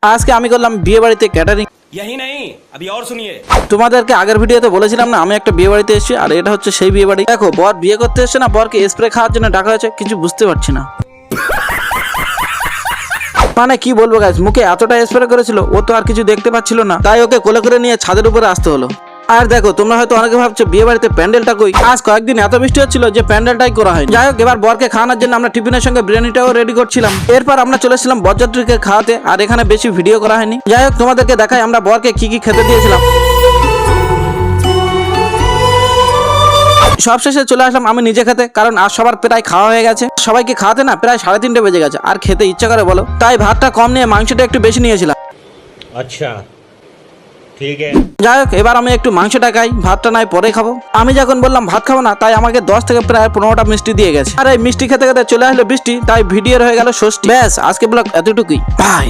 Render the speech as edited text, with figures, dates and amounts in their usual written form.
আজকে আমি করলাম বিয়ে বাড়িতে ক্যাটারিং। यही नहीं अभी और सुनिए। তোমাদেরকে আগের ভিডিওতে বলেছিলাম না আমি একটা বিয়ে বাড়িতে এসেছি, আর এটা হচ্ছে সেই বিয়ে বাড়ি। দেখো বর বিয়ে করতে এসছে না বরকে স্প্রে খাওয়ার জন্য ডাকা হয়েছে, কিছু বুঝতে পারছি না। মানে কি বলবো গাইস, মুখে এতটা স্প্রে করেছিল ও তো আর কিছু দেখতে পাচ্ছিল না, তাই ওকে কোলে করে নিয়ে ছাদের উপরে আসতে হলো। আর দেখো তোমরা হয়তো অনেকে ভাবছো বিয়ে বাড়িতে প্যান্ডেলটা কই, আজ কয়েকদিন এত বৃষ্টি হচ্ছিল যে প্যান্ডেলটাই করা হয়। যাই হোক, এবার বরকে খাওয়ানোর জন্য আমরা টিফিনের সঙ্গে বিরিয়ানিটাও রেডি করছিলাম। এরপর আমরা চলেছিলাম বরযাত্রীকে খাওয়াতে, আর এখানে বেশি ভিডিও করা হয়নি। যাই হোক, তোমাদেরকে দেখাই আমরা বরকে কি কি খেতে দিয়েছিলাম। সবশেষে চলে আসলাম আমি নিজে খেতে, কারণ আজ সবার প্রায় খাওয়া হয়ে গেছে। সবাইকে খাওয়াতে না প্রায় 3:30 বেজে গেছে, আর খেতে ইচ্ছা করে বলো, তাই ভাতটা কম নিয়ে মাংসটা একটু বেশি নিয়েছিলাম। अच्छा ठीक है। যাই হোক, এবার আমি একটু মাংসটা খাই, ভাতটা নাই পরে খাবো। আমি যখন বললাম ভাত খাবো না, তাই আমাকে 10 থেকে প্রায় 15টা মিষ্টি দিয়ে গেছে। আর এই মিষ্টি খেতে খেতে চলে আসলো বৃষ্টি, তাই ভিডিওর হয়ে গেল ষষ্ঠী। ব্যাস, আজকে ব্লগ এতটুকুই, বাই।